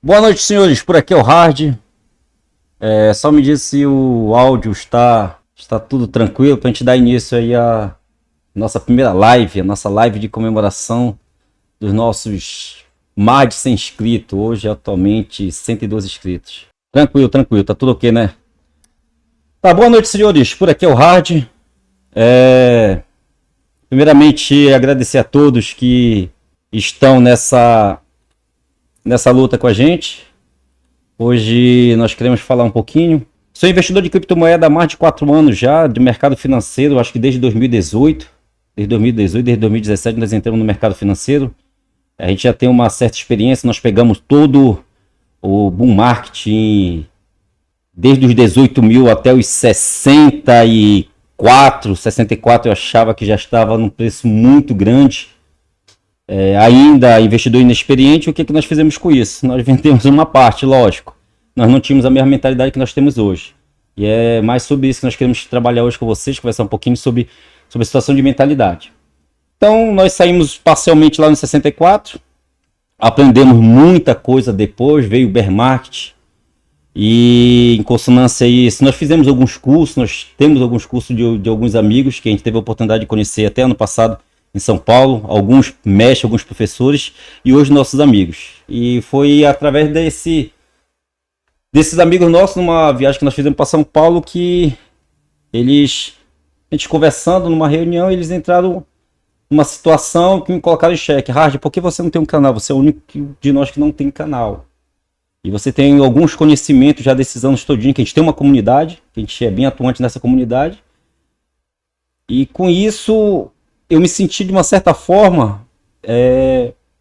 Boa noite, senhores. Por aqui é o Hard. Só me diz se o áudio está tudo tranquilo para a gente dar início aí à nossa primeira live, a nossa live de comemoração dos nossos mais de 100 inscritos. Hoje, atualmente, 102 inscritos. Tranquilo, tranquilo. Tá tudo ok, né? Tá, boa noite, senhores. Por aqui é o Hard. Primeiramente, agradecer a todos que estão nessa luta com a gente. Hoje nós queremos falar um pouquinho. Sou investidor de criptomoeda há mais de 4 anos já, de mercado financeiro, acho que desde 2018. Desde 2017 nós entramos no mercado financeiro. A gente já tem uma certa experiência, nós pegamos todo o boom market desde os 18 mil até os 64 eu achava que já estava num preço muito grande. Ainda investidor inexperiente, o que nós fizemos com isso? Nós vendemos uma parte, lógico. Nós não tínhamos a mesma mentalidade que nós temos hoje. E é mais sobre isso que nós queremos trabalhar hoje com vocês, conversar um pouquinho sobre a situação de mentalidade. Então, nós saímos parcialmente lá no 64, aprendemos muita coisa depois, veio o bear market, e em consonância a isso, nós fizemos alguns cursos, nós temos alguns cursos de alguns amigos que a gente teve a oportunidade de conhecer até ano passado, em São Paulo, alguns mestres, alguns professores e hoje nossos amigos. E foi através desses amigos nossos, numa viagem que nós fizemos para São Paulo, que a gente conversando numa reunião, eles entraram numa situação que me colocaram em xeque. Hard, por que você não tem um canal? Você é o único de nós que não tem canal. E você tem alguns conhecimentos já desses anos todinho, que a gente tem uma comunidade, que a gente é bem atuante nessa comunidade. E com isso eu me senti de uma certa forma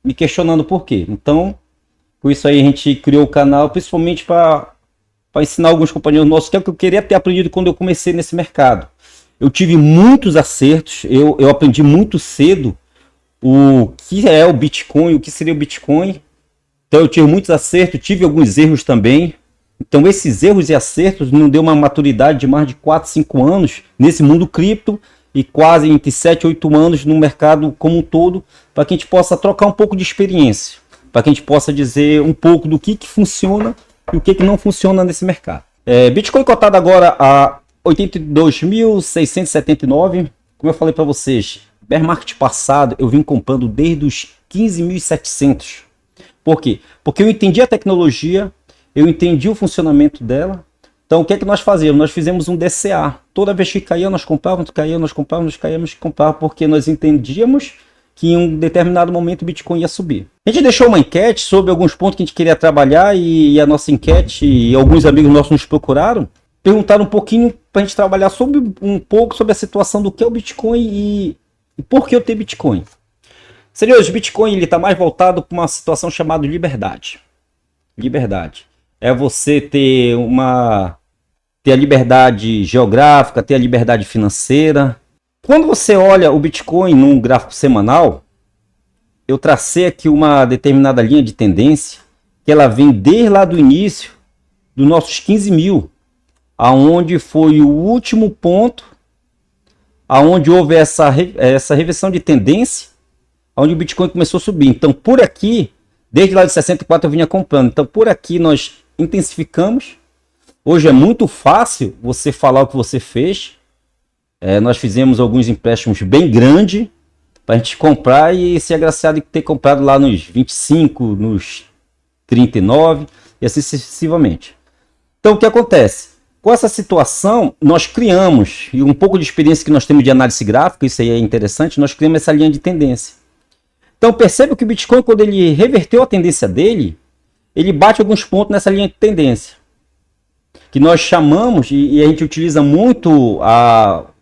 me questionando por quê. Então, por isso aí a gente criou o canal, principalmente para ensinar alguns companheiros nossos, que é o que eu queria ter aprendido quando eu comecei nesse mercado. Eu tive muitos acertos, eu aprendi muito cedo o que é o Bitcoin, o que seria o Bitcoin. Então eu tive muitos acertos, tive alguns erros também. Então esses erros e acertos não deu uma maturidade de mais de 4, 5 anos nesse mundo cripto, e quase entre 7 e 8 anos no mercado como um todo, para que a gente possa trocar um pouco de experiência, para que a gente possa dizer um pouco do que funciona e o que não funciona nesse mercado. Bitcoin cotado agora a 82.679, como eu falei para vocês, bear market passado eu vim comprando desde os 15.700. Por quê? Porque eu entendi a tecnologia, eu entendi o funcionamento dela. Então o que nós fazíamos? Nós fizemos um DCA. Toda vez que caía, nós comprávamos, porque nós entendíamos que em um determinado momento o Bitcoin ia subir. A gente deixou uma enquete sobre alguns pontos que a gente queria trabalhar, e a nossa enquete, e alguns amigos nossos nos procuraram, perguntaram um pouquinho para a gente trabalhar um pouco sobre a situação do que é o Bitcoin e por que eu ter Bitcoin. Senhores, o Bitcoin está mais voltado para uma situação chamada liberdade. Liberdade. É você ter a liberdade geográfica, ter a liberdade financeira. Quando você olha o Bitcoin num gráfico semanal, eu tracei aqui uma determinada linha de tendência, que ela vem desde lá do início dos nossos 15 mil, aonde foi o último ponto, aonde houve essa reversão de tendência, onde o Bitcoin começou a subir. Então por aqui, desde lá de 64 eu vinha comprando. Então por aqui nós intensificamos. Hoje é muito fácil você falar o que você fez. Nós fizemos alguns empréstimos bem grandes para a gente comprar e ser agraciado de ter comprado lá nos 25, nos 39 e assim sucessivamente. Então o que acontece? Com essa situação nós criamos, e um pouco de experiência que nós temos de análise gráfica, isso aí é interessante, nós criamos essa linha de tendência. Então perceba que o Bitcoin, quando ele reverteu a tendência dele, ele bate alguns pontos nessa linha de tendência, que nós chamamos, e a gente utiliza muito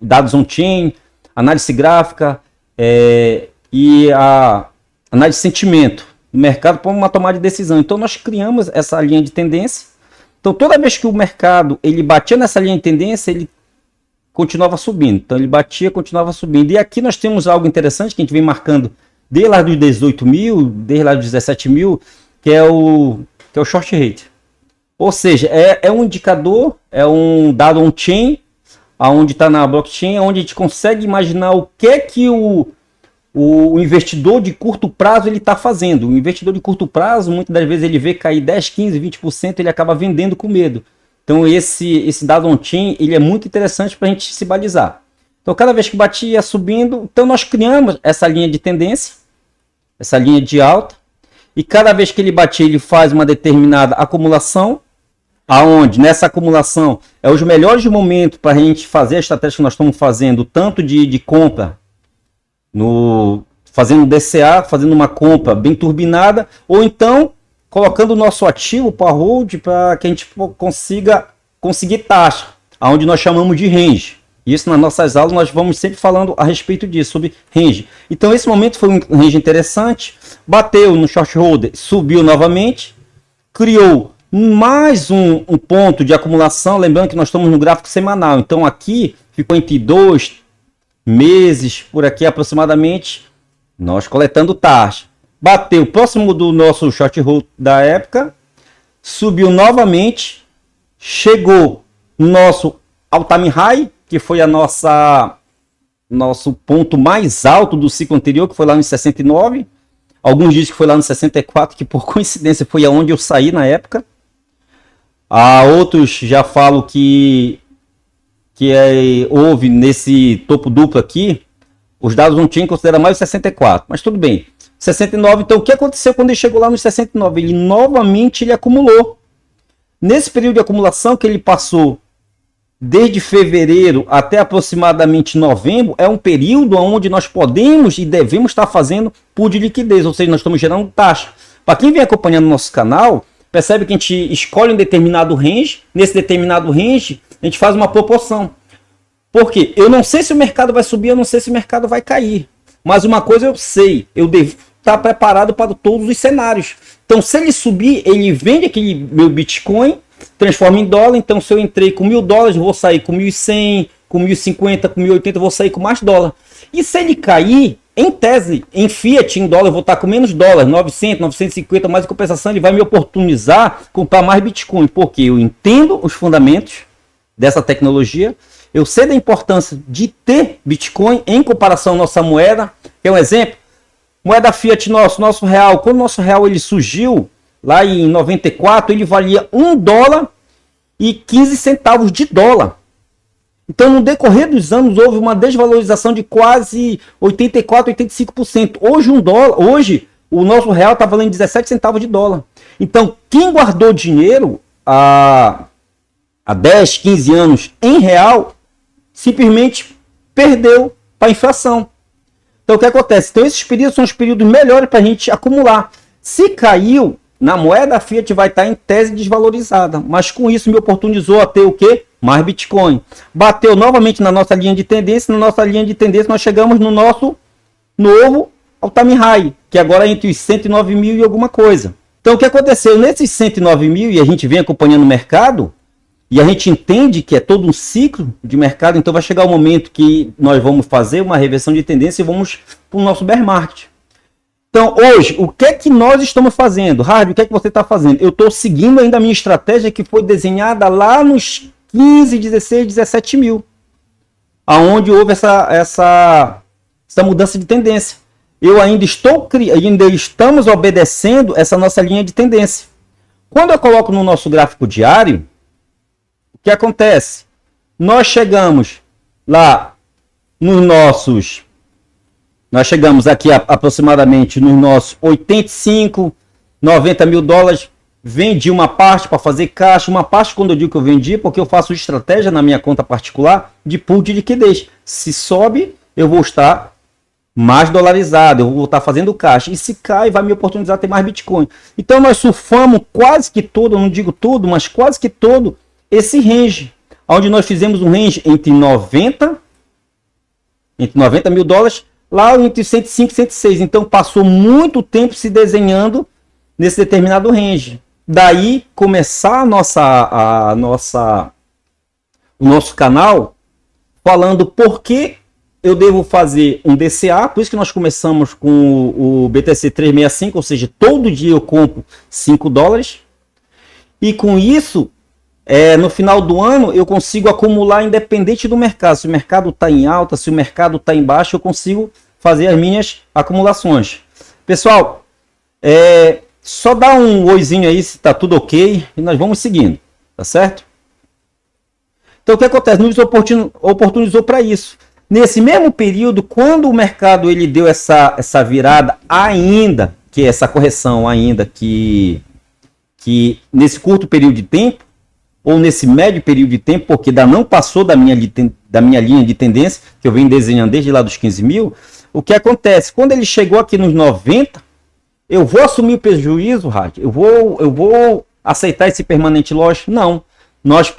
dados on-chain, análise gráfica e a análise de sentimento do mercado para uma tomada de decisão. Então nós criamos essa linha de tendência. Então toda vez que o mercado ele batia nessa linha de tendência, ele continuava subindo. Então ele batia, continuava subindo. E aqui nós temos algo interessante que a gente vem marcando desde lá dos 18 mil, desde lá dos 17 mil, que é o short rate. Ou seja, é um indicador, é um dado on-chain, onde está na blockchain, onde a gente consegue imaginar o que o o investidor de curto prazo ele está fazendo. O investidor de curto prazo, muitas das vezes ele vê cair 10, 15, 20%, ele acaba vendendo com medo. Então esse dado on-chain ele é muito interessante para a gente se balizar. Então cada vez que batia subindo, então nós criamos essa linha de tendência, essa linha de alta, e cada vez que ele batia ele faz uma determinada acumulação, aonde nessa acumulação é os melhores momentos para a gente fazer a estratégia que nós estamos fazendo, tanto de compra, fazendo DCA, fazendo uma compra bem turbinada, ou então colocando o nosso ativo para hold para que a gente consiga conseguir taxa, aonde nós chamamos de range. Isso nas nossas aulas nós vamos sempre falando a respeito disso, sobre range. Então esse momento foi um range interessante, bateu no short holder, subiu novamente, criou mais um ponto de acumulação, lembrando que nós estamos no gráfico semanal, então aqui ficou entre 2 meses, por aqui aproximadamente, nós coletando taxa. Bateu próximo do nosso short hold da época, subiu novamente, chegou no nosso all-time high, que foi nosso ponto mais alto do ciclo anterior, que foi lá no 69. Alguns dizem que foi lá no 64, que por coincidência foi aonde eu saí na época. Outros já falam que houve nesse topo duplo aqui, os dados não tinham considerado mais o 64, mas tudo bem. 69, então o que aconteceu quando ele chegou lá no 69? Ele novamente acumulou. Nesse período de acumulação que ele passou desde fevereiro até aproximadamente novembro, é um período onde nós podemos e devemos estar fazendo pool de liquidez, ou seja, nós estamos gerando taxa. Para quem vem acompanhando o nosso canal, percebe que a gente escolhe um determinado range, nesse determinado range a gente faz uma proporção. Por quê? Eu não sei se o mercado vai subir, eu não sei se o mercado vai cair. Mas uma coisa eu sei, eu devo estar preparado para todos os cenários. Então se ele subir, ele vende aquele meu Bitcoin, transforma em dólar. Então se eu entrei com $1.000, eu vou sair com 1.100, com 1.050, com 1.080, eu vou sair com mais dólar. E se ele cair, em tese, em fiat, em dólar, eu vou estar com menos dólar, 900, 950, mais em compensação, ele vai me oportunizar comprar mais Bitcoin, porque eu entendo os fundamentos dessa tecnologia, eu sei da importância de ter Bitcoin em comparação à nossa moeda. É um exemplo, moeda fiat nosso real, quando o nosso real ele surgiu, lá em 94, ele valia $1,15 de dólar. Então, no decorrer dos anos, houve uma desvalorização de quase 84%, 85%. Hoje, o nosso real está valendo 17 centavos de dólar. Então, quem guardou dinheiro há 10, 15 anos em real, simplesmente perdeu para a inflação. Então, o que acontece? Então, esses períodos são os períodos melhores para a gente acumular. Se caiu, na moeda fiat vai estar em tese desvalorizada. Mas com isso me oportunizou a ter o quê? Mais Bitcoin. Bateu novamente na nossa linha de tendência. Na nossa linha de tendência nós chegamos no nosso novo all-time high, que agora é entre os 109 mil e alguma coisa. Então o que aconteceu? Nesses 109 mil, e a gente vem acompanhando o mercado, e a gente entende que é todo um ciclo de mercado, então vai chegar o momento que nós vamos fazer uma reversão de tendência e vamos para o nosso bear market. Então, hoje, o que é que nós estamos fazendo? Hardy, o que é que você está fazendo? Eu estou seguindo ainda a minha estratégia que foi desenhada lá nos 15, 16, 17 mil. Aonde houve essa mudança de tendência. Ainda estamos obedecendo essa nossa linha de tendência. Quando eu coloco no nosso gráfico diário, o que acontece? Nós chegamos lá nos nossos... Nós chegamos aqui aproximadamente nos nossos 85, 90 mil dólares. Vendi uma parte para fazer caixa. Uma parte, quando eu digo que eu vendi, porque eu faço estratégia na minha conta particular de pool de liquidez. Se sobe, eu vou estar mais dolarizado, eu vou estar fazendo caixa. E se cai, vai me oportunizar ter mais Bitcoin. Então nós surfamos quase que todo, eu não digo tudo, mas quase que todo esse range. Onde nós fizemos um range entre 90 mil dólares, lá entre 105 e 106. Então passou muito tempo se desenhando nesse determinado range. Daí começar o nosso canal falando por que eu devo fazer um DCA. Por isso que nós começamos com o BTC 365, ou seja, todo dia eu compro 5 dólares. E com isso, no final do ano, eu consigo acumular independente do mercado. Se o mercado está em alta, se o mercado está em baixa, eu consigo fazer as minhas acumulações. Pessoal, só dá um oizinho aí se tá tudo ok e nós vamos seguindo, tá certo? Então o que acontece? Nos oportunizou para isso. Nesse mesmo período, quando o mercado ele deu essa virada ainda, que é essa correção ainda que nesse curto período de tempo, ou nesse médio período de tempo, porque ainda não passou da minha linha de tendência, que eu venho desenhando desde lá dos 15 mil, o que acontece? Quando ele chegou aqui nos 90, eu vou assumir o prejuízo, Rad? Eu vou aceitar esse permanente loss? Não. Nós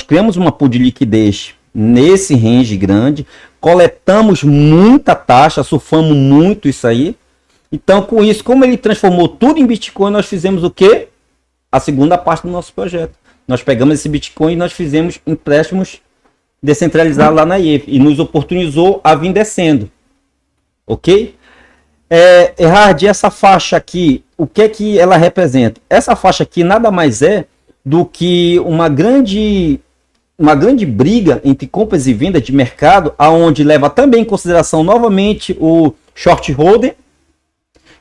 criamos uma pool de liquidez nesse range grande, coletamos muita taxa, surfamos muito isso aí. Então, com isso, como ele transformou tudo em Bitcoin, nós fizemos o quê? A segunda parte do nosso projeto. Nós pegamos esse Bitcoin e nós fizemos empréstimos descentralizados lá na IEF e nos oportunizou a vir descendo. Ok? Erhard, essa faixa aqui, o que é que ela representa? Essa faixa aqui nada mais é do que uma grande briga entre compras e vendas de mercado, aonde leva também em consideração novamente o short holder,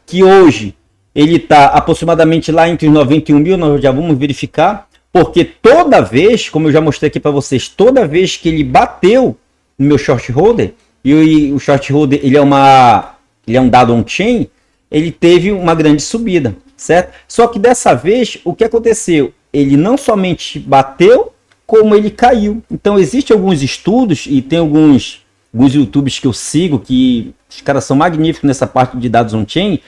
que hoje ele está aproximadamente lá entre os 91 mil, nós já vamos verificar, porque toda vez, como eu já mostrei aqui para vocês, toda vez que ele bateu no meu short holder, e o short holder ele é um dado on-chain, ele teve uma grande subida, certo? Só que dessa vez, o que aconteceu? Ele não somente bateu, como ele caiu. Então, existem alguns estudos, e tem alguns YouTubers que eu sigo, que os caras são magníficos nessa parte de dados on-chain,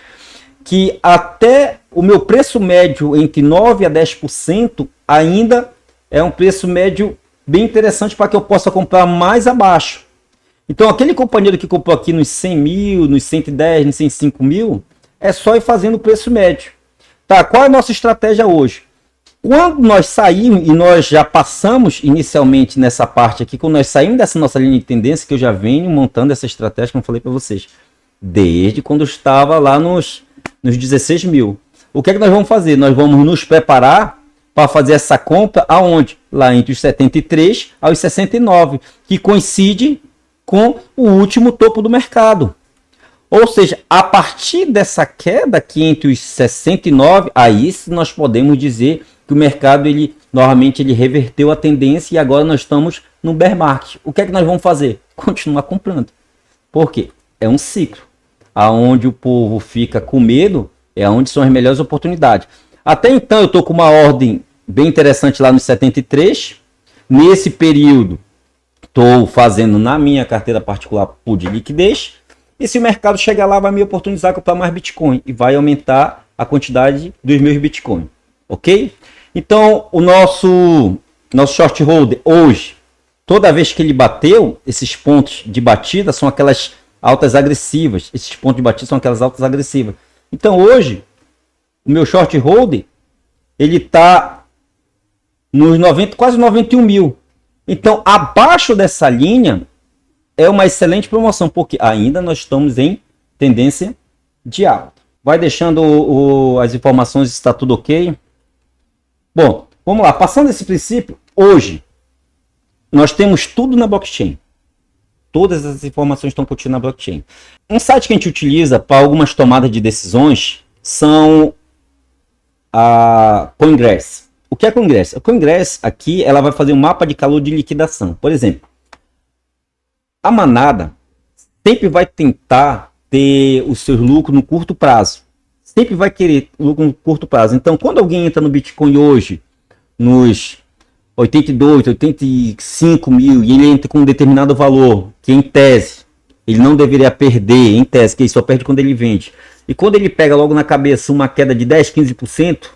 que até o meu preço médio entre 9% a 10% ainda é um preço médio bem interessante para que eu possa comprar mais abaixo. Então, aquele companheiro que comprou aqui nos 100 mil, nos 110, nos 105 mil, é só ir fazendo o preço médio. Tá, qual é a nossa estratégia hoje? Quando nós saímos, e nós já passamos inicialmente nessa parte aqui, quando nós saímos dessa nossa linha de tendência, que eu já venho montando essa estratégia, como eu falei para vocês, desde quando eu estava lá nos 16 mil. O que é que nós vamos fazer? Nós vamos nos preparar para fazer essa compra aonde? Lá entre os 73 aos 69, que coincide com o último topo do mercado. Ou seja, a partir dessa queda aqui entre os 69, aí nós podemos dizer que o mercado novamente reverteu a tendência e agora nós estamos no bear market. O que é que nós vamos fazer? Continuar comprando. Por quê? É um ciclo. Aonde o povo fica com medo é onde são as melhores oportunidades. Até então eu estou com uma ordem bem interessante lá nos 73. Nesse período estou fazendo na minha carteira particular pool de liquidez. E se o mercado chegar lá, vai me oportunizar comprar mais Bitcoin e vai aumentar a quantidade dos meus Bitcoin. Ok? Então, o nosso short holder hoje, toda vez que ele bateu, esses pontos de batida são aquelas altas agressivas. Esses pontos de batida são aquelas altas agressivas. Então, hoje, o meu short holder, ele está nos 90, quase 91 mil. Então, abaixo dessa linha, é uma excelente promoção, porque ainda nós estamos em tendência de alta. Vai deixando as informações, está tudo ok? Bom, vamos lá. Passando esse princípio, hoje, nós temos tudo na blockchain. Todas as informações estão contidas na blockchain. Um site que a gente utiliza para algumas tomadas de decisões são a CoinGrass. O que é a CoinGrass? A CoinGrass aqui ela vai fazer um mapa de calor de liquidação. Por exemplo, a manada sempre vai tentar ter os seus lucros no curto prazo. Sempre vai querer lucro no curto prazo. Então, quando alguém entra no Bitcoin hoje, nos 82, 85 mil, e ele entra com um determinado valor, que em tese, ele não deveria perder, em tese, que ele só perde quando ele vende. E quando ele pega logo na cabeça uma queda de 10, 15%,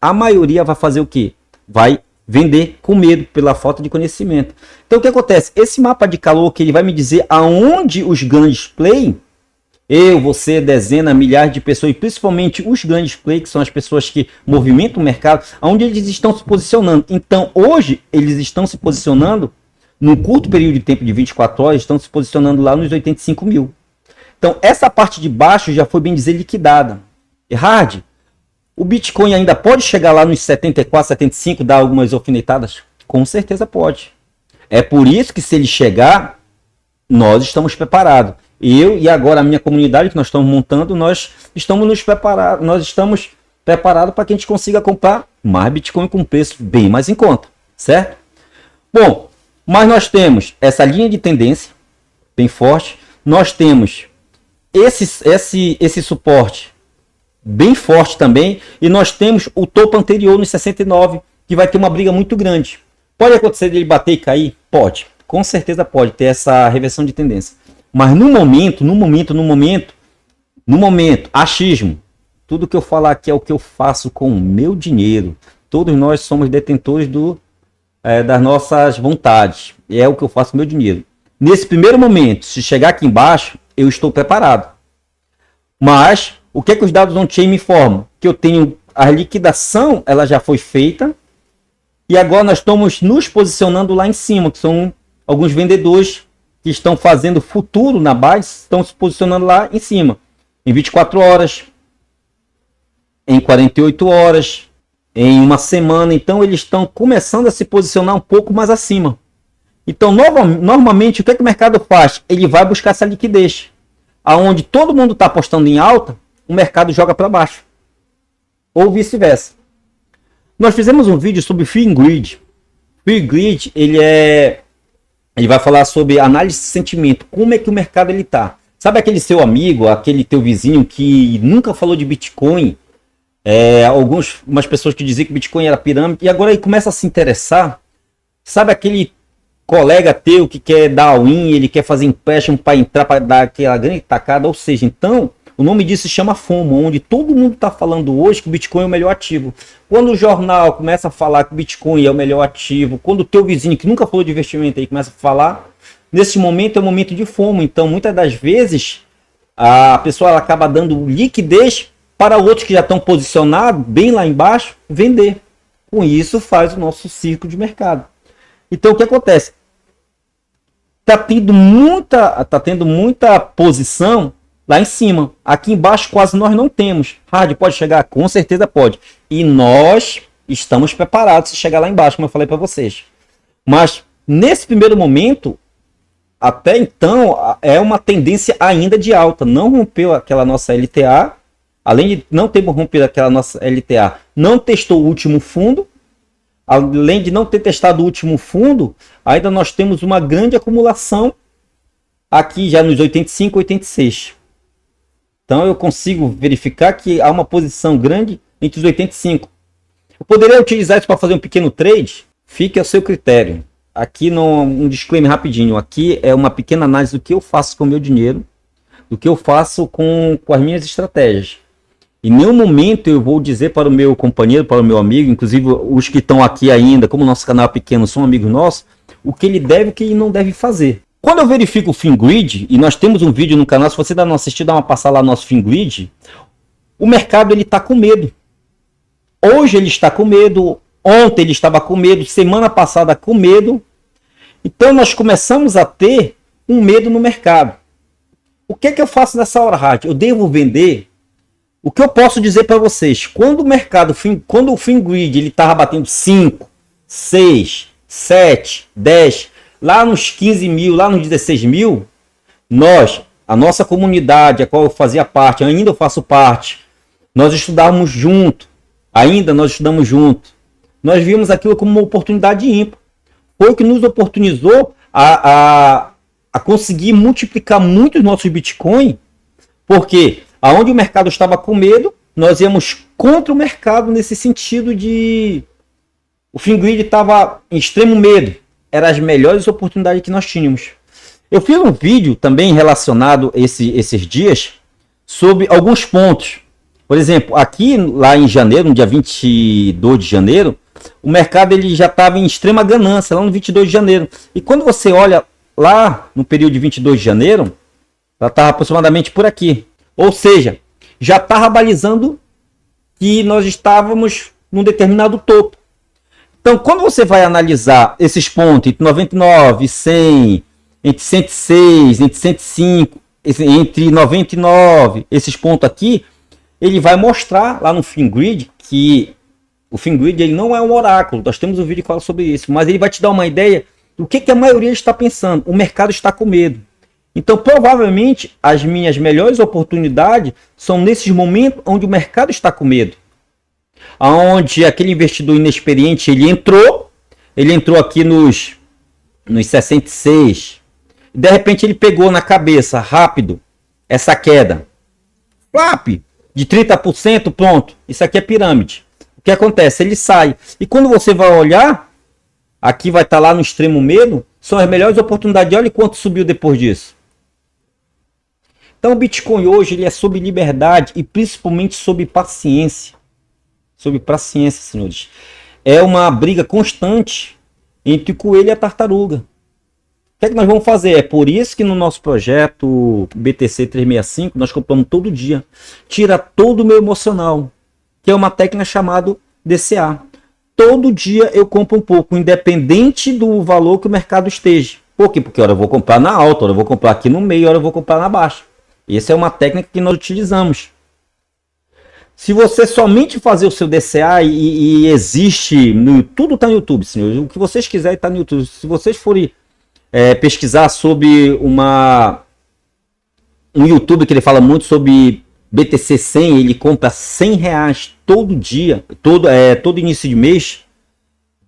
a maioria vai fazer o quê? Vai vender com medo pela falta de conhecimento. Então o que acontece? Esse mapa de calor que ele vai me dizer aonde os grandes play, eu, você, dezenas, milhares de pessoas, e principalmente os grandes play, que são as pessoas que movimentam o mercado, aonde eles estão se posicionando. Então hoje eles estão se posicionando, num curto período de tempo de 24 horas, estão se posicionando lá nos 85 mil. Então essa parte de baixo já foi, bem dizer, liquidada. Erhard, o Bitcoin ainda pode chegar lá nos 74, 75, dar algumas alfinetadas? Com certeza pode. É por isso que se ele chegar, nós estamos preparados. eu e agora a minha comunidade que nós estamos montando, nós estamos preparados para que a gente consiga comprar mais Bitcoin com preço bem mais em conta, certo? Bom, mas nós temos essa linha de tendência bem forte, nós temos esse suporte bem forte também, e nós temos o topo anterior nos 69, que vai ter uma briga muito grande. Pode acontecer dele bater e cair? Pode, com certeza pode ter essa reversão de tendência. Mas no momento, achismo, tudo que eu falar aqui é o que eu faço com o meu dinheiro. Todos nós somos detentores das nossas vontades. É o que eu faço com o meu dinheiro. Nesse primeiro momento, se chegar aqui embaixo, eu estou preparado. Mas, o que os dados on-chain me informam? Que eu tenho a liquidação, ela já foi feita. E agora nós estamos nos posicionando lá em cima, que são alguns vendedores que estão fazendo futuro na base, estão se posicionando lá em cima. Em 24 horas, em 48 horas, em uma semana. Então eles estão começando a se posicionar um pouco mais acima. Então normalmente o que o mercado faz? Ele vai buscar essa liquidez. Aonde todo mundo está apostando em alta, o mercado joga para baixo. Ou vice-versa. Nós fizemos um vídeo sobre FinGrid. FinGrid, ele vai falar sobre análise de sentimento. Como é que o mercado está? Sabe aquele seu amigo, aquele teu vizinho que nunca falou de Bitcoin? Algumas pessoas que diziam que Bitcoin era pirâmide e agora ele começa a se interessar. Sabe aquele colega teu que quer dar all-in, ele quer fazer empréstimo para entrar, para dar aquela grande tacada? Ou seja, então, o nome disso se chama FOMO, onde todo mundo está falando hoje que o Bitcoin é o melhor ativo. Quando o jornal começa a falar que o Bitcoin é o melhor ativo, quando o teu vizinho que nunca falou de investimento aí começa a falar, nesse momento é um momento de FOMO. Então, muitas das vezes, a pessoa ela acaba dando liquidez para outros que já estão posicionados bem lá embaixo, vender. Com isso faz o nosso ciclo de mercado. Então o que acontece? Tá tendo muita posição lá em cima. Aqui embaixo quase nós não temos. Hard pode chegar? Com certeza pode. E nós estamos preparados se chegar lá embaixo, como eu falei para vocês. Mas nesse primeiro momento, até então, é uma tendência ainda de alta. Não rompeu aquela nossa LTA. Além de não ter rompido aquela nossa LTA, não testou o último fundo. Além de não ter testado o último fundo, ainda nós temos uma grande acumulação aqui já nos 85, 86. Então eu consigo verificar que há uma posição grande entre os 85. Eu poderia utilizar isso para fazer um pequeno trade? Fique ao seu critério. Aqui um disclaimer rapidinho. Aqui é uma pequena análise do que eu faço com o meu dinheiro, do que eu faço com as minhas estratégias. Em nenhum momento eu vou dizer para o meu companheiro, para o meu amigo, inclusive os que estão aqui ainda, como o nosso canal é pequeno, são amigos nossos, o que ele deve e o que ele não deve fazer. Quando eu verifico o FinGrid, e nós temos um vídeo no canal, se você ainda não assistiu, dá uma passada lá no nosso FinGrid, o mercado está com medo. Hoje ele está com medo, ontem ele estava com medo, semana passada com medo. Então nós começamos a ter um medo no mercado. O que é que eu faço nessa hora, Hard? Eu devo vender? O que eu posso dizer para vocês, quando o FinGrid ele estava batendo 5, 6, 7, 10, lá nos 15 mil, lá nos 16 mil, a nossa comunidade, a qual eu fazia parte, ainda eu faço parte, nós estudávamos junto, nós vimos aquilo como uma oportunidade ímpar. Foi o que nos oportunizou a conseguir multiplicar muito os nossos Bitcoin, porque aonde o mercado estava com medo, nós íamos contra o mercado nesse sentido de... O FinGrid estava em extremo medo. Eram as melhores oportunidades que nós tínhamos. Eu fiz um vídeo também relacionado esses dias sobre alguns pontos. Por exemplo, aqui lá em janeiro, no dia 22 de janeiro, o mercado ele já estava em extrema ganância, lá no 22 de janeiro. E quando você olha lá no período de 22 de janeiro, ela estava aproximadamente por aqui. Ou seja, já estava balizando que nós estávamos num determinado topo. Então, quando você vai analisar esses pontos entre 99 e 100, entre 106, entre 105, entre 99, esses pontos aqui, ele vai mostrar lá no FinGrid que o FinGrid ele não é um oráculo. Nós temos um vídeo que fala sobre isso, mas ele vai te dar uma ideia do que a maioria está pensando. O mercado está com medo. Então, provavelmente, as minhas melhores oportunidades são nesses momentos onde o mercado está com medo. Onde aquele investidor inexperiente, ele entrou aqui nos 66, de repente ele pegou na cabeça, rápido, essa queda. Flap, de 30%, pronto, isso aqui é pirâmide. O que acontece? Ele sai. E quando você vai olhar, aqui vai estar lá no extremo medo, são as melhores oportunidades. Olha quanto subiu depois disso. Então o Bitcoin hoje ele é sobre liberdade e principalmente sobre paciência. Sobre paciência, senhores. É uma briga constante entre o coelho e a tartaruga. O que é que nós vamos fazer? É por isso que no nosso projeto BTC 365 nós compramos todo dia. Tira todo o meu emocional, que é uma técnica chamada DCA. Todo dia eu compro um pouco, independente do valor que o mercado esteja. Por quê? Porque hora eu vou comprar na alta, hora eu vou comprar aqui no meio, hora eu vou comprar na baixa. Essa é uma técnica que nós utilizamos. Se você somente fazer o seu DCA e existe, tudo está no YouTube, senhores. O que vocês quiserem está no YouTube. Se vocês forem pesquisar sobre um YouTube que ele fala muito sobre BTC 100, ele compra R$100 todo dia, todo início de mês,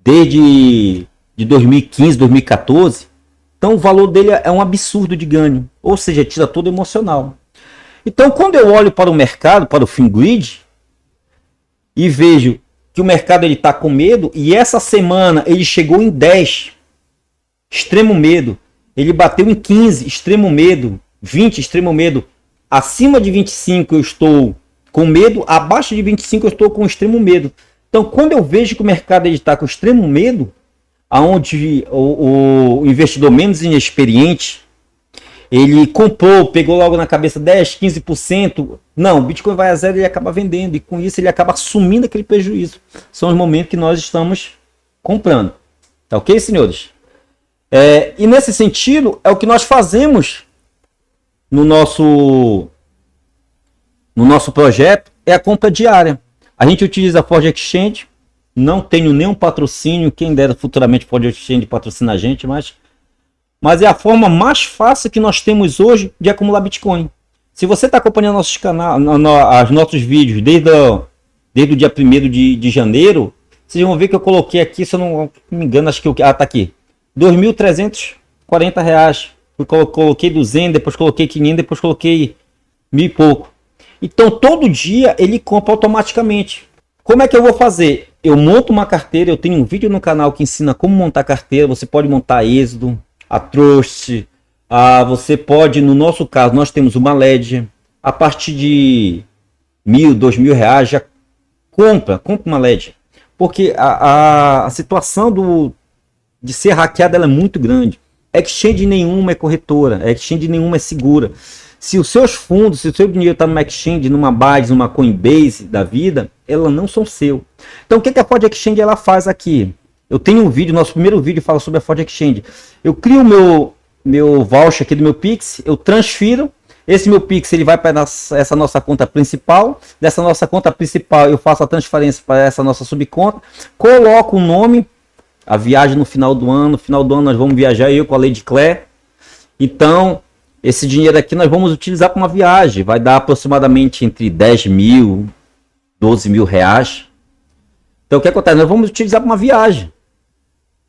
desde de 2015, 2014. Então o valor dele é um absurdo de ganho, ou seja, tira todo emocional. Então quando eu olho para o mercado, para o Fingrid, e vejo que o mercado está com medo, e essa semana ele chegou em 10, extremo medo, ele bateu em 15, extremo medo, 20, extremo medo, acima de 25 eu estou com medo, abaixo de 25 eu estou com extremo medo. Então quando eu vejo que o mercado está com extremo medo, aonde o investidor menos inexperiente, ele comprou, pegou logo na cabeça 10, 15%, não, o Bitcoin vai a zero e ele acaba vendendo, e com isso ele acaba assumindo aquele prejuízo. São os momentos que nós estamos comprando. Tá ok, senhores? E nesse sentido, é o que nós fazemos no nosso projeto, é a compra diária. A gente utiliza a Forge Exchange, não tenho nenhum patrocínio, quem dera futuramente Forge Exchange patrocina a gente, mas é a forma mais fácil que nós temos hoje de acumular Bitcoin. Se você está acompanhando nossos canais, os nossos vídeos desde o dia 1º de janeiro, vocês vão ver que eu coloquei aqui, se eu não me engano, acho que tá aqui, R$2.340. Eu coloquei 200, depois coloquei 500, depois coloquei 1.000 e pouco. Então todo dia ele compra automaticamente. Como é que eu vou fazer? Eu monto uma carteira, eu tenho um vídeo no canal que ensina como montar carteira. Você pode montar a Êxodo, a Trust, você pode, no nosso caso, nós temos uma Ledger. A partir de R$1.000, R$2.000 já compra uma Ledger. Porque a situação de ser hackeada ela é muito grande. Exchange nenhuma é corretora, exchange nenhuma é segura. Se os seus fundos, se o seu dinheiro está numa exchange, numa Binance, numa Coinbase da vida, elas não são seu. Então o que a Forge Exchange ela faz aqui? Eu tenho um vídeo, nosso primeiro vídeo fala sobre a Forge Exchange. Eu crio o meu voucher aqui do meu Pix, eu transfiro, esse meu Pix ele vai para essa nossa conta principal, dessa nossa conta principal eu faço a transferência para essa nossa subconta, coloco o nome, a viagem no final do ano nós vamos viajar eu com a Lady Claire, então esse dinheiro aqui nós vamos utilizar para uma viagem, vai dar aproximadamente entre 10 mil, 12 mil reais. Então o que acontece? Nós vamos utilizar para uma viagem.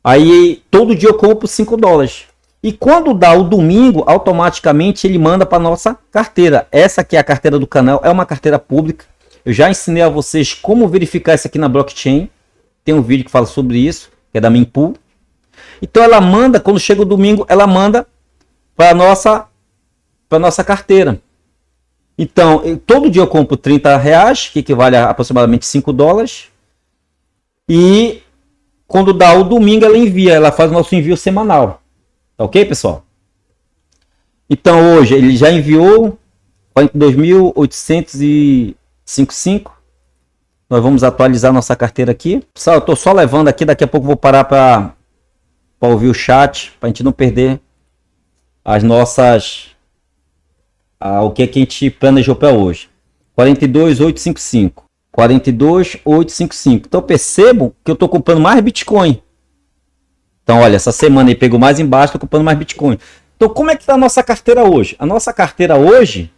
Aí todo dia eu compro $5. E quando dá o domingo, automaticamente ele manda para nossa carteira. Essa aqui é a carteira do canal, é uma carteira pública. Eu já ensinei a vocês como verificar isso aqui na blockchain. Tem um vídeo que fala sobre isso, que é da Mempool. Então ela manda, quando chega o domingo, ela manda para nossa carteira. Então, todo dia eu compro R$30, que equivale a aproximadamente $5. E quando dá o domingo, ela faz o nosso envio semanal. Tá ok, pessoal? Então, hoje ele já enviou 42.855. Nós vamos atualizar nossa carteira aqui. Pessoal, eu tô só levando aqui, daqui a pouco eu vou parar para ouvir o chat, para a gente não perder as nossas... o que a gente planejou para hoje. 42.855. 42.855. Então percebo que eu estou comprando mais Bitcoin. Então olha, essa semana ele pegou mais embaixo, estou comprando mais Bitcoin. Então, como é que está a nossa carteira hoje? A nossa carteira hoje,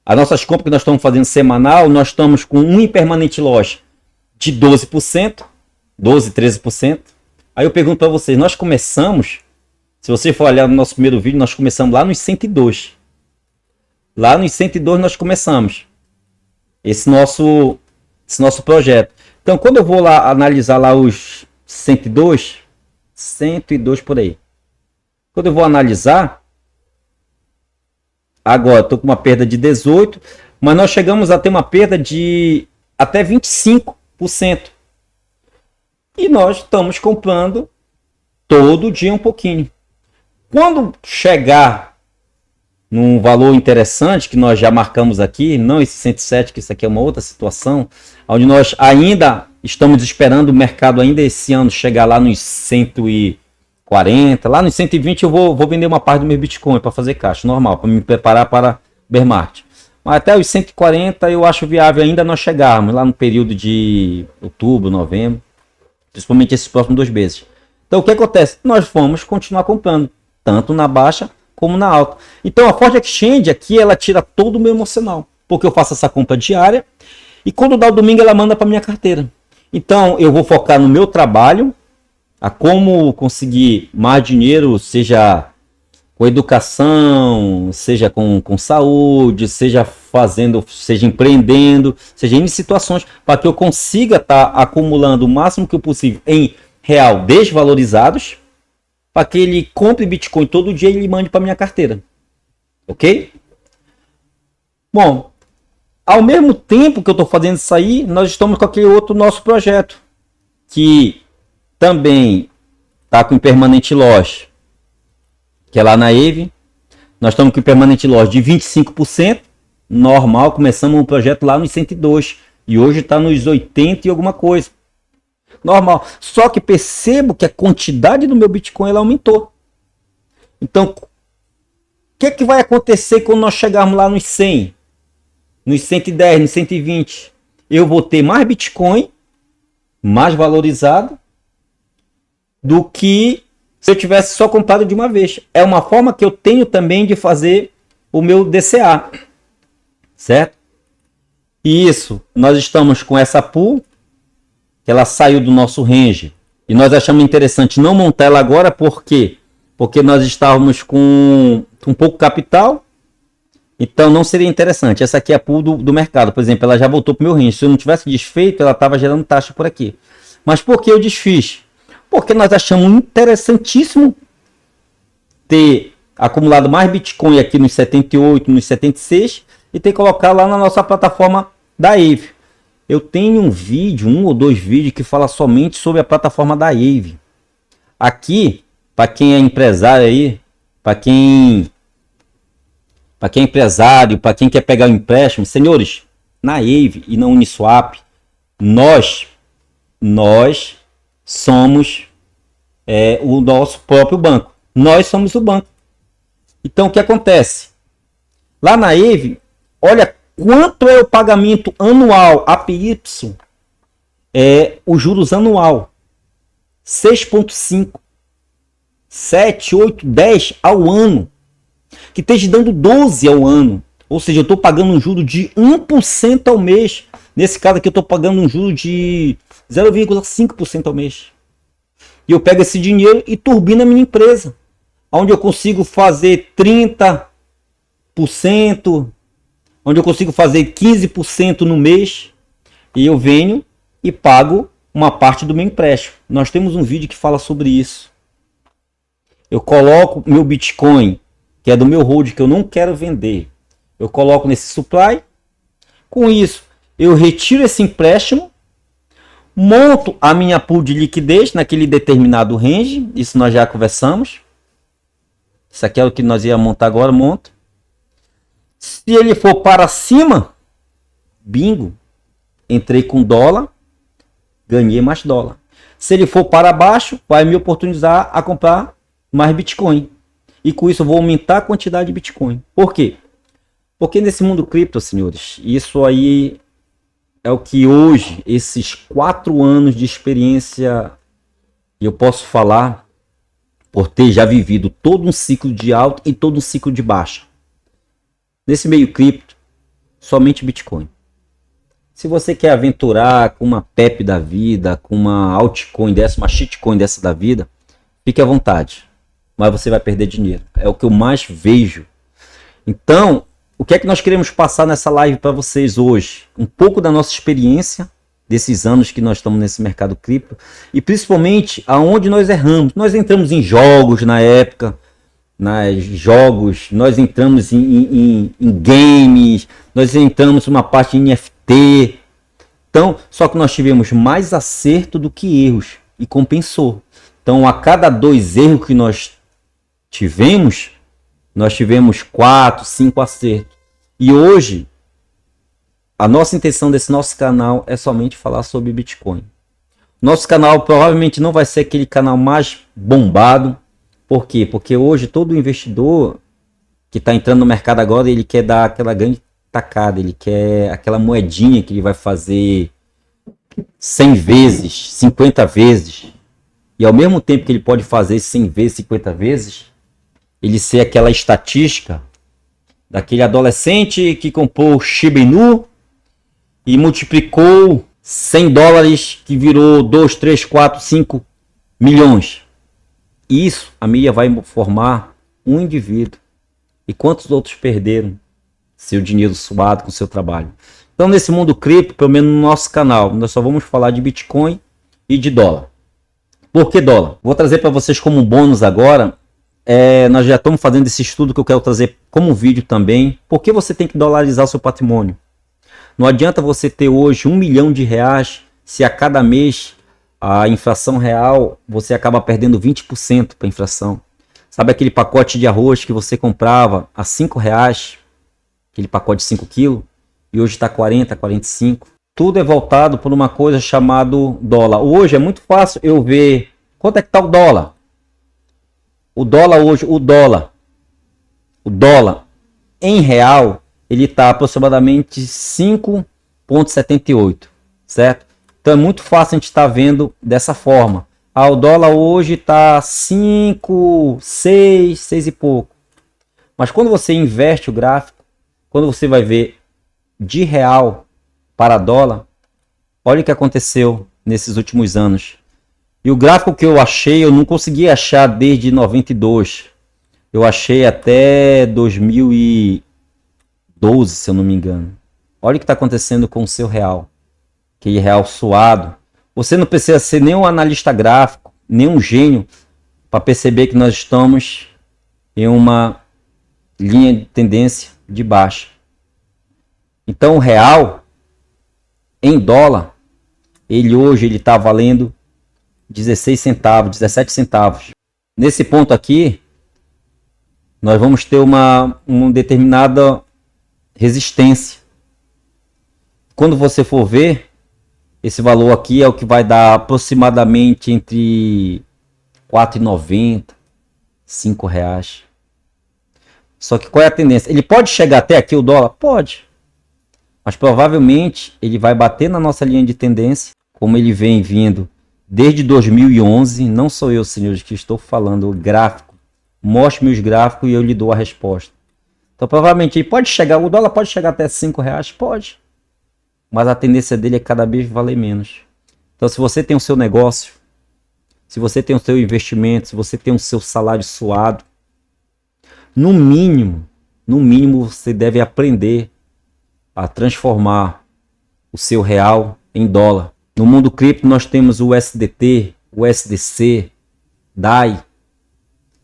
as nossas compras que nós estamos fazendo semanal, nós estamos com um impermanente loss de 12%, 12, 13%. Aí eu pergunto para vocês, nós começamos, se você for olhar no nosso primeiro vídeo, nós começamos lá nos 102. Lá nos 102 nós começamos esse nosso projeto. Então, quando eu vou lá analisar lá os 102 por aí. Quando eu vou analisar, agora estou com uma perda de 18%, mas nós chegamos a ter uma perda de até 25%. E nós estamos comprando todo dia um pouquinho. Quando chegar num valor interessante, que nós já marcamos aqui, não esse 107, que isso aqui é uma outra situação, onde nós ainda estamos esperando o mercado ainda esse ano chegar lá nos 140, lá nos 120 eu vou vender uma parte do meu Bitcoin para fazer caixa, normal, para me preparar para bear market. Mas até os 140 eu acho viável ainda nós chegarmos lá no período de outubro, novembro, principalmente esses próximos 2 meses. Então o que acontece? Nós vamos continuar comprando, tanto na baixa como na alta. Então a Forte Exchange aqui, ela tira todo o meu emocional, porque eu faço essa compra diária e quando dá o domingo ela manda para minha carteira. Então eu vou focar no meu trabalho, a como conseguir mais dinheiro, seja com educação, seja com saúde, seja fazendo, seja empreendendo, seja em situações para que eu consiga estar acumulando o máximo que eu possível em real desvalorizados, para que ele compre Bitcoin todo dia e ele mande para minha carteira. Ok? Bom, ao mesmo tempo que eu estou fazendo isso aí, nós estamos com aquele outro nosso projeto, que também está com permanente loss, que é lá na Aave. Nós estamos com permanente loss de 25%, normal, começamos um projeto lá nos 102, e hoje está nos 80 e alguma coisa. Normal. Só que percebo que a quantidade do meu Bitcoin ela aumentou. Então, o que vai acontecer quando nós chegarmos lá nos 100, nos 110, nos 120? Eu vou ter mais Bitcoin, mais valorizado, do que se eu tivesse só comprado de uma vez. É uma forma que eu tenho também de fazer o meu DCA. Certo? E isso, nós estamos com essa pool, que ela saiu do nosso range e nós achamos interessante não montar ela agora, por quê? Porque nós estávamos com pouco capital, então não seria interessante. Essa aqui é a pool do mercado, por exemplo, ela já voltou para o meu range. Se eu não tivesse desfeito, ela estava gerando taxa por aqui. Mas por que eu desfiz? Porque nós achamos interessantíssimo ter acumulado mais Bitcoin aqui nos 78, nos 76 e ter colocado lá na nossa plataforma da Aave. Eu tenho um vídeo, 1 ou 2 vídeos que fala somente sobre a plataforma da Aave. Aqui, para quem é empresário aí, para quem é empresário, para quem quer pegar um empréstimo, senhores, na Aave e na Uniswap, nós somos o nosso próprio banco. Nós somos o banco. Então o que acontece? Lá na Aave, olha quanto é o pagamento anual APY, o juros anual, 6,5, 7, 8, 10 ao ano, que esteja dando 12 ao ano. Ou seja, eu estou pagando um juro de 1% ao mês. Nesse caso aqui eu estou pagando um juro de 0,5% ao mês. E eu pego esse dinheiro e turbino a minha empresa, onde eu consigo fazer 30%, onde eu consigo fazer 15% no mês, e eu venho e pago uma parte do meu empréstimo. Nós temos um vídeo que fala sobre isso. Eu coloco meu Bitcoin, que é do meu hold, que eu não quero vender, eu coloco nesse supply. Com isso, eu retiro esse empréstimo, monto a minha pool de liquidez naquele determinado range. Isso nós já conversamos. Isso aqui é o que nós íamos montar agora, monto. Se ele for para cima, bingo, entrei com dólar, ganhei mais dólar. Se ele for para baixo, vai me oportunizar a comprar mais Bitcoin. E com isso eu vou aumentar a quantidade de Bitcoin. Por quê? Porque nesse mundo cripto, senhores, isso aí é o que hoje, esses 4 anos de experiência, eu posso falar por ter já vivido todo um ciclo de alta e todo um ciclo de baixa. Nesse meio cripto, somente Bitcoin. Se você quer aventurar com uma PEP da vida, com uma altcoin dessa, uma shitcoin dessa da vida, fique à vontade. Mas você vai perder dinheiro. É o que eu mais vejo. Então, o que é que nós queremos passar nessa live para vocês hoje? Um pouco da nossa experiência, desses anos que nós estamos nesse mercado cripto, e principalmente aonde nós erramos. Nós entramos em jogos na época, nós entramos em games, nós entramos numa parte em NFT. Então, só que nós tivemos mais acerto do que erros e compensou. Então, a cada 2 erros que nós tivemos 4, 5 acertos. E hoje, a nossa intenção desse nosso canal é somente falar sobre Bitcoin. Nosso canal provavelmente não vai ser aquele canal mais bombado. Por quê? Porque hoje todo investidor que está entrando no mercado agora, ele quer dar aquela grande tacada, ele quer aquela moedinha que ele vai fazer 100 vezes, 50 vezes. E ao mesmo tempo que ele pode fazer 100 vezes, 50 vezes, ele ser aquela estatística daquele adolescente que comprou Shiba Inu e multiplicou $100 que virou 2, 3, 4, 5 milhões. Isso, a mídia vai formar um indivíduo. E quantos outros perderam seu dinheiro suado com seu trabalho? Então, nesse mundo cripto, pelo menos no nosso canal, nós só vamos falar de Bitcoin e de dólar. Por que dólar? Vou trazer para vocês como bônus agora. Nós já estamos fazendo esse estudo que eu quero trazer como vídeo também. Por que você tem que dolarizar o seu patrimônio? Não adianta você ter hoje R$1 milhão se a cada mês a inflação real, você acaba perdendo 20% para a inflação. Sabe aquele pacote de arroz que você comprava a R$5, aquele pacote de 5 quilos, e hoje está 40, 45? Tudo é voltado por uma coisa chamada dólar. Hoje é muito fácil eu ver quanto é que está o dólar. O dólar hoje, o dólar em real, ele está aproximadamente 5,78, certo? Então é muito fácil a gente estar vendo dessa forma. O dólar hoje está 5, 6, 6 e pouco. Mas quando você inverte o gráfico, quando você vai ver de real para dólar, olha o que aconteceu nesses últimos anos. E o gráfico que eu achei, eu não consegui achar desde 92. Eu achei até 2012, se eu não me engano. Olha o que está acontecendo com o seu real. Aquele real suado. Você não precisa ser nem um analista gráfico, nem um gênio, para perceber que nós estamos em uma linha de tendência de baixa. Então o real, em dólar, ele hoje está valendo 16 centavos, 17 centavos. Nesse ponto aqui, nós vamos ter uma determinada resistência. Quando você for ver, esse valor aqui é o que vai dar aproximadamente entre R$4,90 e R$5. Só que qual é a tendência? Ele pode chegar até aqui o dólar? Pode. Mas provavelmente ele vai bater na nossa linha de tendência, como ele vem vindo desde 2011. Não sou eu, senhores, que estou falando o gráfico. Mostre-me os gráficos e eu lhe dou a resposta. Então provavelmente ele pode chegar, o dólar pode chegar até R$5? Pode. Mas a tendência dele é cada vez valer menos. Então, se você tem o seu negócio, se você tem o seu investimento, se você tem o seu salário suado, no mínimo você deve aprender a transformar o seu real em dólar. No mundo cripto nós temos o USDT, o USDC, DAI.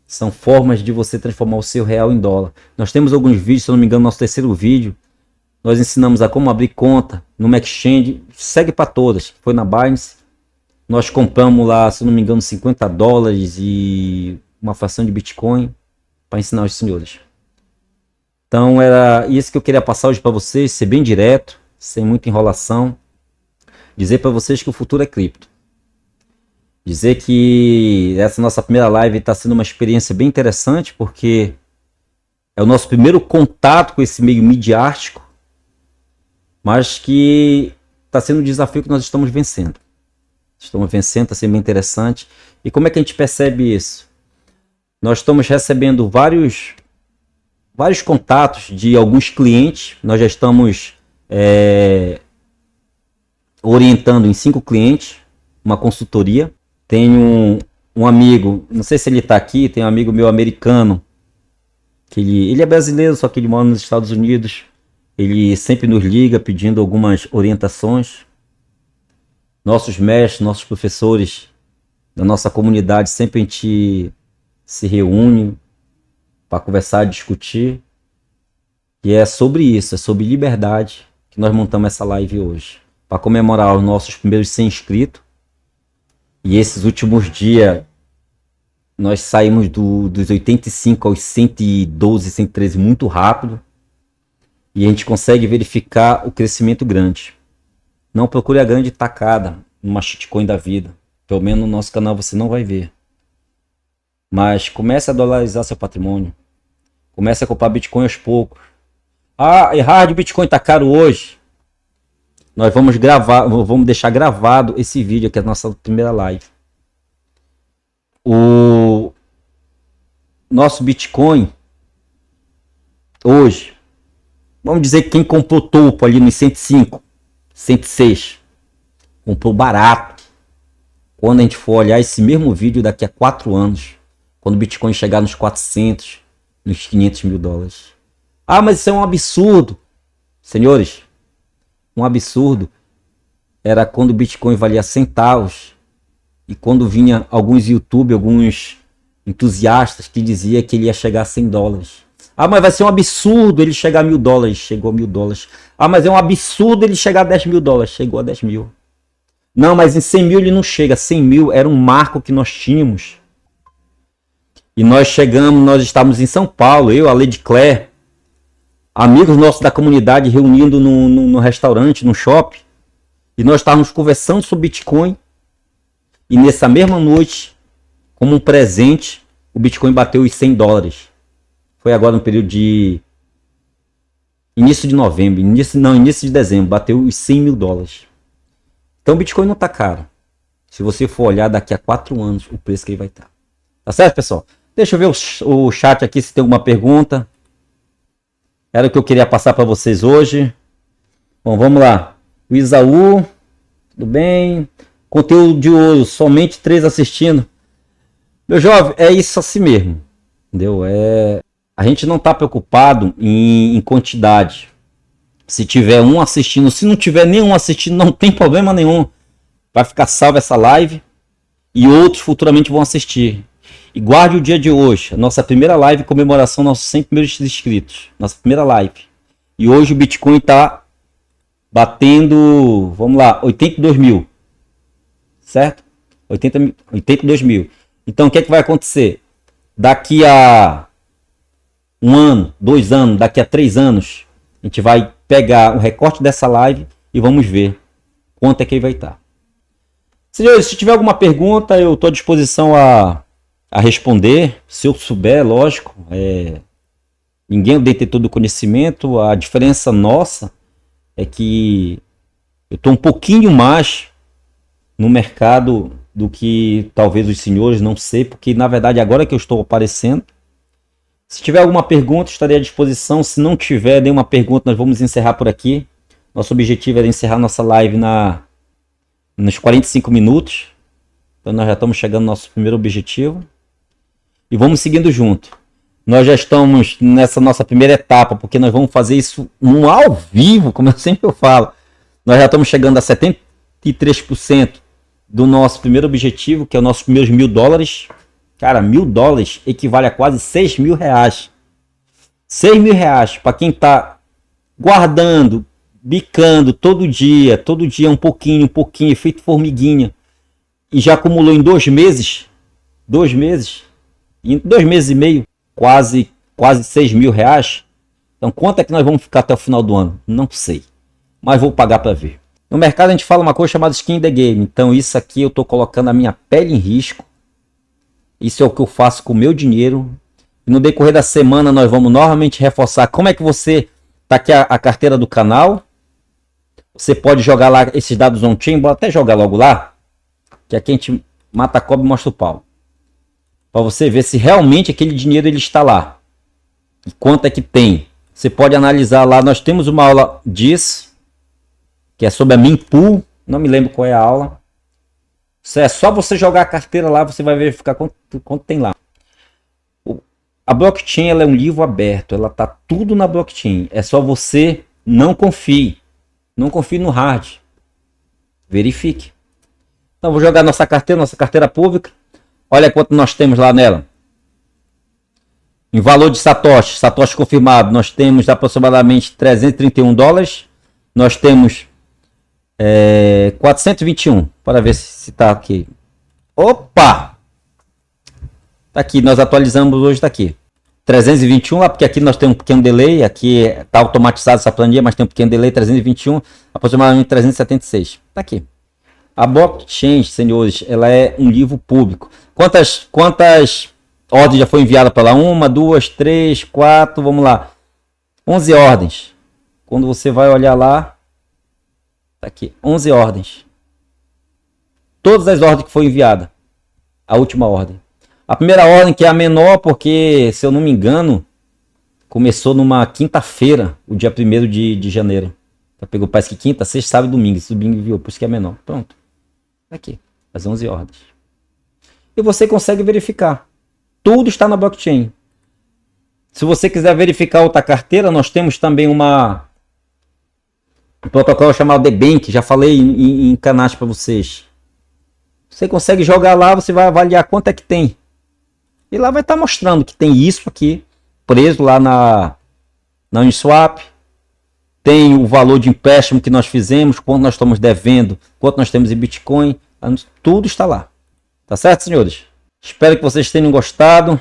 São formas de você transformar o seu real em dólar. Nós temos alguns vídeos, se eu não me engano, no nosso terceiro vídeo, nós ensinamos a como abrir conta numa exchange, segue para todas, foi na Binance. Nós compramos lá, se não me engano, $50 e uma fração de Bitcoin para ensinar os senhores. Então era isso que eu queria passar hoje para vocês, ser bem direto, sem muita enrolação. Dizer para vocês que o futuro é cripto. Dizer que essa nossa primeira live está sendo uma experiência bem interessante, porque é o nosso primeiro contato com esse meio midiático, mas que está sendo um desafio que nós estamos vencendo. Estamos vencendo, está sendo bem interessante. E como é que a gente percebe isso? Nós estamos recebendo vários contatos de alguns clientes. Nós já estamos orientando em 5 clientes, uma consultoria. Tenho um amigo, não sei se ele está aqui, tem um amigo meu americano, que ele é brasileiro, só que ele mora nos Estados Unidos. Ele sempre nos liga pedindo algumas orientações. Nossos mestres, nossos professores da nossa comunidade, sempre a gente se reúne para conversar, discutir. E é sobre isso, é sobre liberdade que nós montamos essa live hoje. Para comemorar os nossos primeiros 100 inscritos. E esses últimos dias, nós saímos dos 85 aos 112, 113 muito rápido. E a gente consegue verificar o crescimento grande. Não procure a grande tacada numa shitcoin da vida. Pelo menos no nosso canal você não vai ver. Mas comece a dolarizar seu patrimônio. Comece a comprar Bitcoin aos poucos. Ah, errar de Bitcoin tá caro hoje. Nós vamos gravar, vamos deixar gravado esse vídeo aqui, a nossa primeira live. O nosso Bitcoin hoje, vamos dizer que quem comprou topo ali nos 105, 106, comprou barato. Quando a gente for olhar esse mesmo vídeo daqui a 4 anos, quando o Bitcoin chegar nos 400, nos 500 mil dólares. Ah, mas isso é um absurdo. Senhores, um absurdo era quando o Bitcoin valia centavos e quando vinha alguns YouTube, alguns entusiastas que diziam que ele ia chegar a 100 dólares. Ah, mas vai ser um absurdo ele chegar a 1000 dólares. Chegou a 1000 dólares. Ah, mas é um absurdo ele chegar a 10 mil dólares. Chegou a 10 mil. Não, mas em 100 mil ele não chega. 100 mil era um marco que nós tínhamos. E nós chegamos, nós estávamos em São Paulo, eu, a Lady Claire, amigos nossos da comunidade reunindo no restaurante, no shopping. E nós estávamos conversando sobre Bitcoin. E nessa mesma noite, como um presente, o Bitcoin bateu os 100 dólares. Foi agora no período de início de novembro, início de dezembro, bateu os 100 mil dólares. Então o Bitcoin não está caro. Se você for olhar daqui a 4 anos, o preço que ele vai estar. Tá certo, pessoal? Deixa eu ver o chat aqui se tem alguma pergunta. Era o que eu queria passar para vocês hoje. Bom, vamos lá. O Isaú, tudo bem? Conteúdo de ouro, somente 3 assistindo. Meu jovem, é isso assim mesmo. Entendeu? A gente não está preocupado em quantidade. Se tiver um assistindo, se não tiver nenhum assistindo, não tem problema nenhum. Vai ficar salva essa live e outros futuramente vão assistir. E guarde o dia de hoje, a nossa primeira live em comemoração, nossos 100 primeiros inscritos. Nossa primeira live. E hoje o Bitcoin está batendo, vamos lá, 82 mil. Certo? 82 mil. Então o que é que vai acontecer? Daqui a 1 ano, 2 anos, daqui a 3 anos, a gente vai pegar o recorte dessa live e vamos ver quanto é que ele vai estar. Senhores, se tiver alguma pergunta, eu estou à disposição a responder. Se eu souber, lógico. Ninguém é o detentor do conhecimento. A diferença nossa é que eu estou um pouquinho mais no mercado do que talvez os senhores, não sei, porque na verdade agora que eu estou aparecendo. Se tiver alguma pergunta, estarei à disposição. Se não tiver nenhuma pergunta, nós vamos encerrar por aqui. Nosso objetivo era encerrar nossa live nos 45 minutos. Então nós já estamos chegando ao nosso primeiro objetivo. E vamos seguindo junto. Nós já estamos nessa nossa primeira etapa, porque nós vamos fazer isso no ao vivo, como eu sempre falo. Nós já estamos chegando a 73% do nosso primeiro objetivo, que é o nosso primeiros 1000 dólares. Cara, 1000 dólares equivale a quase 6 mil reais. 6 mil reais para quem está guardando, bicando todo dia um pouquinho, feito formiguinha. E já acumulou em 2 meses, em 2 meses e meio, quase 6 mil reais. Então quanto é que nós vamos ficar até o final do ano? Não sei, mas vou pagar para ver. No mercado a gente fala uma coisa chamada skin in the game. Então isso aqui eu estou colocando a minha pele em risco. Isso é o que eu faço com o meu dinheiro. E no decorrer da semana nós vamos novamente reforçar como é que você... Tá aqui a carteira do canal. Você pode jogar lá esses dados on-chain. Bora até jogar logo lá. Que aqui a gente mata a cobra e mostra o pau. para você ver se realmente aquele dinheiro ele está lá. E quanto é que tem. Você pode analisar lá, nós temos uma aula disso, que é sobre a Mempool, não me lembro qual é a aula. É só você jogar a carteira lá, você vai verificar quanto tem lá. A blockchain ela é um livro aberto, ela tá tudo na blockchain. É só você não confie no hard. Verifique. Então vou jogar nossa carteira pública. Olha quanto nós temos lá nela. Em valor de Satoshi confirmado, nós temos aproximadamente 331 dólares. Nós temos 421. Para ver se está aqui. Opa! Tá aqui, nós atualizamos hoje, tá aqui. 321 lá, porque aqui nós temos um pequeno delay. Aqui está automatizado essa planilha, mas tem um pequeno delay. 321, aproximadamente 376. Tá aqui. A blockchain, senhores, ela é um livro público. Quantas ordens já foi enviada para lá? 1, 2, 3, 4, vamos lá. 11 ordens. Quando você vai olhar lá, tá aqui, 11 ordens. Todas as ordens que foi enviada. A última ordem. A primeira ordem, que é a menor, porque, se eu não me engano, começou numa quinta-feira, o dia 1º de janeiro. Então, pegou, parece que quinta, sexta, sábado e domingo. Esse domingo enviou, por isso que é menor. Pronto. Aqui, as 11 ordens. E você consegue verificar. Tudo está na blockchain. Se você quiser verificar outra carteira, nós temos também um protocolo chamado Debank. Já falei em canais para vocês. Você consegue jogar lá, você vai avaliar quanto é que tem. E lá vai estar mostrando que tem isso aqui, preso lá na Uniswap. Tem o valor de empréstimo que nós fizemos, quanto nós estamos devendo, quanto nós temos em Bitcoin. Tudo está lá. Tá certo, senhores? Espero que vocês tenham gostado.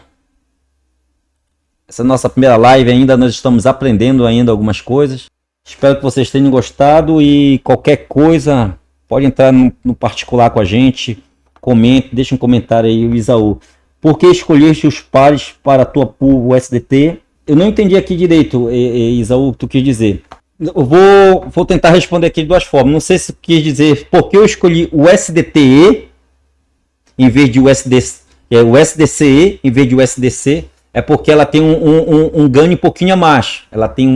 Essa é a nossa primeira live ainda, nós estamos aprendendo ainda algumas coisas. Espero que vocês tenham gostado e qualquer coisa, pode entrar no particular com a gente. Comente, deixa um comentário aí, o Isaú. Por que escolheste os pares para a tua pool USDT? Eu não entendi aqui direito, Isaú, o que tu quis dizer. Eu vou tentar responder aqui de duas formas. Não sei se tu quis dizer por que eu escolhi o USDTE em vez de o USDCE em vez de USDC. É porque ela tem um ganho um pouquinho a mais. Ela tem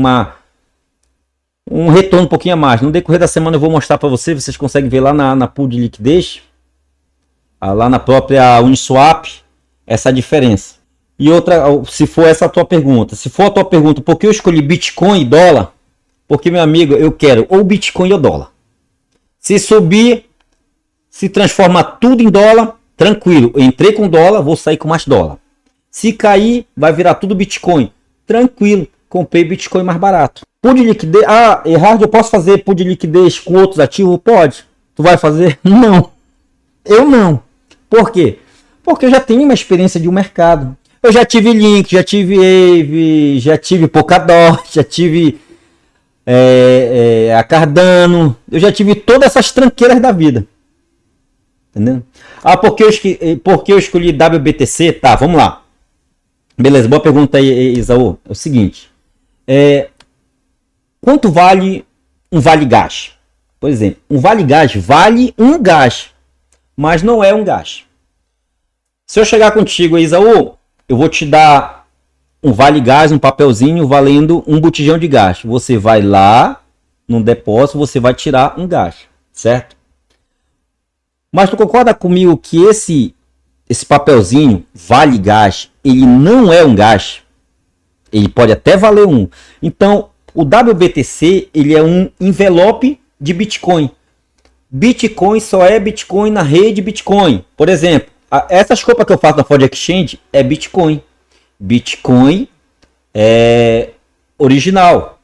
um retorno um pouquinho a mais. No decorrer da semana eu vou mostrar para vocês conseguem ver lá na pool de liquidez, lá na própria Uniswap, essa diferença. E outra, se for essa a tua pergunta, por que eu escolhi Bitcoin e dólar? Porque, meu amigo, eu quero ou Bitcoin ou dólar. Se subir, se transformar tudo em dólar, tranquilo. Eu entrei com dólar, vou sair com mais dólar. Se cair, vai virar tudo Bitcoin. Tranquilo, comprei Bitcoin mais barato. Pool de liquidez, Erhard, eu posso fazer pool de liquidez com outros ativos? Pode. Tu vai fazer? Não. Eu não. Por quê? Porque eu já tenho uma experiência de um mercado. Eu já tive Link, já tive Aave, já tive Polkadot, já tive a Cardano. Eu já tive todas essas tranqueiras da vida. Entendeu? Porque eu escolhi WBTC? Tá, vamos lá. Beleza, boa pergunta aí, Isaú. É o seguinte. Quanto vale um vale gás? Por exemplo, um vale gás vale um gás, mas não é um gás. Se eu chegar contigo, Isaú, eu vou te dar um vale gás, um papelzinho valendo um botijão de gás. Você vai lá no depósito, você vai tirar um gás, certo? Mas tu concorda comigo que esse papelzinho vale gás, ele não é um gás? Ele pode até valer um. Então, o WBTC, ele é um envelope de Bitcoin. Bitcoin só é Bitcoin na rede Bitcoin. Por exemplo, essas compras que eu faço na Ford Exchange é Bitcoin. Bitcoin é original.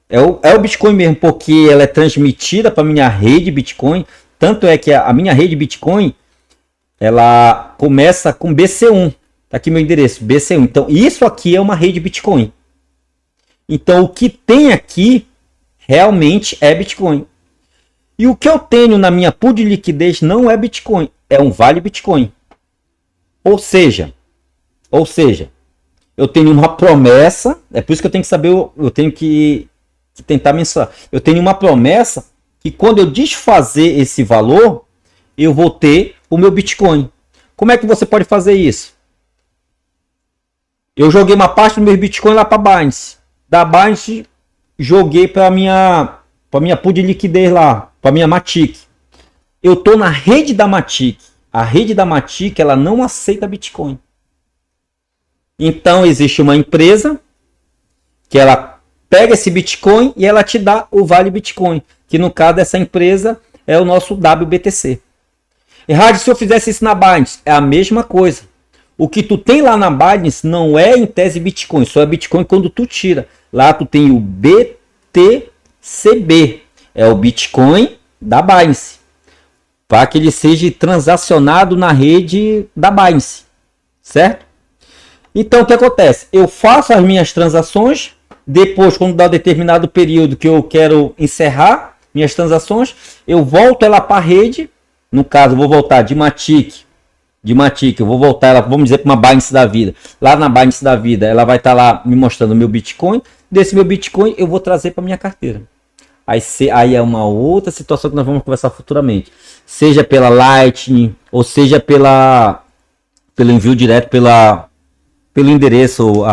É o Bitcoin mesmo, porque ela é transmitida para minha rede Bitcoin. Tanto é que a minha rede Bitcoin, ela começa com BC1. Tá aqui meu endereço, BC1. Então, isso aqui é uma rede Bitcoin. Então, o que tem aqui realmente é Bitcoin. E o que eu tenho na minha pool de liquidez não é Bitcoin, é um vale Bitcoin. Ou seja, eu tenho uma promessa, é por isso que eu tenho que saber, eu tenho que tentar mensurar. Eu tenho uma promessa que quando eu desfazer esse valor, eu vou ter o meu Bitcoin. Como é que você pode fazer isso? Eu joguei uma parte do meu Bitcoin lá para Binance. Da Binance, joguei para minha pool de liquidez lá, para minha Matic. Eu tô na rede da Matic. A rede da Matic, ela não aceita Bitcoin. Então existe uma empresa que ela pega esse Bitcoin e ela te dá o vale Bitcoin, que no caso dessa empresa é o nosso WBTC. Errado, se eu fizesse isso na Binance, é a mesma coisa. O que tu tem lá na Binance não é em tese Bitcoin, só é Bitcoin quando tu tira. Lá tu tem o BTCB, é o Bitcoin da Binance, para que ele seja transacionado na rede da Binance, certo? Então o que acontece? Eu faço as minhas transações, depois quando dá um determinado período que eu quero encerrar minhas transações, eu volto ela para a rede, no caso eu vou voltar de Matic, eu vou voltar ela, vamos dizer, para uma Binance da vida. Lá na Binance da vida, ela vai estar lá me mostrando o meu Bitcoin, desse meu Bitcoin eu vou trazer para minha carteira. Aí é uma outra situação que nós vamos conversar futuramente. Seja pela Lightning, ou seja pelo envio direto, pelo endereço,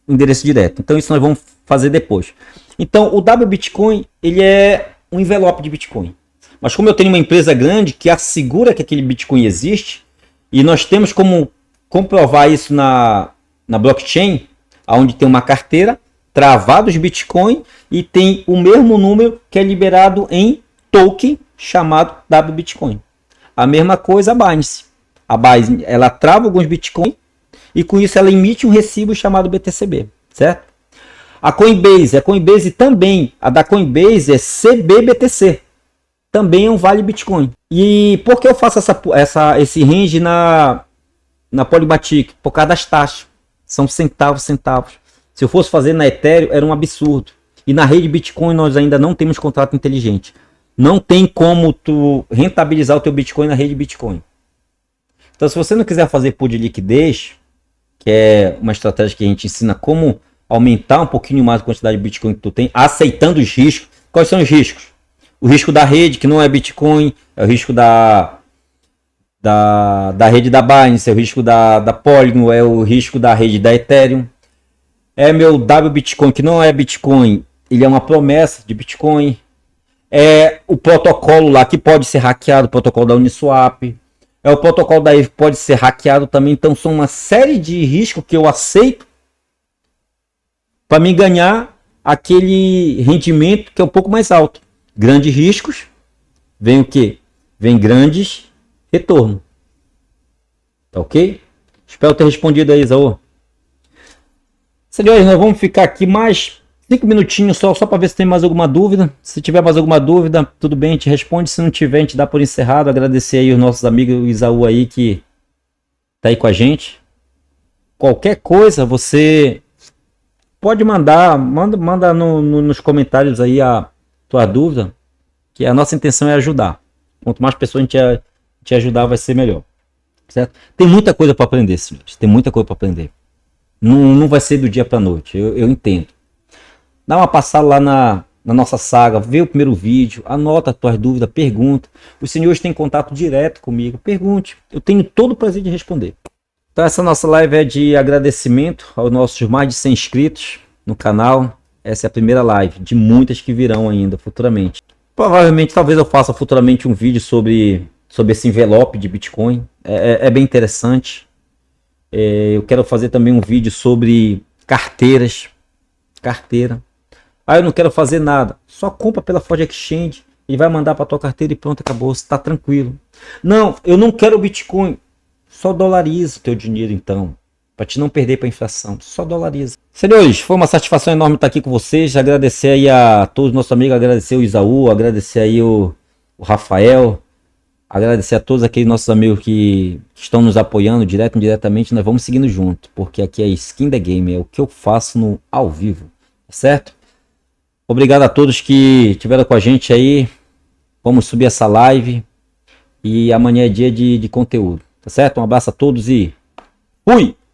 endereço direto. Então isso nós vamos fazer depois. Então o WBitcoin, ele é um envelope de Bitcoin. Mas como eu tenho uma empresa grande que assegura que aquele Bitcoin existe, e nós temos como comprovar isso na blockchain, onde tem uma carteira, travados Bitcoin, e tem o mesmo número que é liberado em token chamado WBitcoin. A mesma coisa a Binance. A Binance, ela trava alguns Bitcoin e com isso ela emite um recibo chamado BTCB, certo? A Coinbase também, a da Coinbase é CBBTC. Também é um vale Bitcoin. E por que eu faço esse range na Polymatic? Por causa das taxas. São centavos. Se eu fosse fazer na Ethereum, era um absurdo. E na rede Bitcoin nós ainda não temos contrato inteligente. Não tem como tu rentabilizar o teu Bitcoin na rede Bitcoin. Então se você não quiser fazer pool de liquidez, que é uma estratégia que a gente ensina como aumentar um pouquinho mais a quantidade de Bitcoin que tu tem, aceitando os riscos. Quais são os riscos? O risco da rede, que não é Bitcoin, é o risco da rede da Binance, é o risco da Polygon, é o risco da rede da Ethereum. É meu WBitcoin, que não é Bitcoin, ele é uma promessa de Bitcoin. É o protocolo lá que pode ser hackeado, o protocolo da Uniswap. É o protocolo da EVE que pode ser hackeado também. Então são uma série de riscos que eu aceito para me ganhar aquele rendimento que é um pouco mais alto. Grandes riscos, vem o quê? Vem grandes retornos. Tá ok? Espero ter respondido aí, Isaú. Senhores, nós vamos ficar aqui mais 5 minutinhos só para ver se tem mais alguma dúvida. Se tiver mais alguma dúvida, tudo bem, a gente responde. Se não tiver, a gente dá por encerrado. Agradecer aí os nossos amigos, o Isaú aí, que tá aí com a gente. Qualquer coisa, você pode mandar, manda nos comentários aí a tua dúvida, que a nossa intenção é ajudar. Quanto mais pessoas a gente ajudar, vai ser melhor. Certo? Tem muita coisa para aprender, senhores. Tem muita coisa para aprender. Não vai ser do dia para noite, eu entendo. Dá uma passada lá na nossa saga, vê o primeiro vídeo, anota as tuas dúvidas, pergunta. Os senhores têm contato direto comigo, pergunte. Eu tenho todo o prazer de responder. Então essa nossa live é de agradecimento aos nossos mais de 100 inscritos no canal. Essa é a primeira live de muitas que virão ainda futuramente. Provavelmente, talvez eu faça futuramente um vídeo sobre esse envelope de Bitcoin. É bem interessante. Eu quero fazer também um vídeo sobre carteira. Eu não quero fazer nada. Só compra pela Forge Exchange. Ele vai mandar para tua carteira e pronto, acabou. Você está tranquilo. Não, eu não quero Bitcoin. Só dolariza o teu dinheiro então. Para te não perder para a inflação. Só dolariza. Senhores, foi uma satisfação enorme estar aqui com vocês. Agradecer aí a todos os nossos amigos. Agradecer o Isaú. Agradecer aí o Rafael. Agradecer a todos aqueles nossos amigos que estão nos apoiando direto e indiretamente. Nós vamos seguindo junto. Porque aqui é Skin the Game. É o que eu faço no ao vivo. Certo? Obrigado a todos que estiveram com a gente aí. Vamos subir essa live. E amanhã é dia de conteúdo. Tá certo? Um abraço a todos e fui!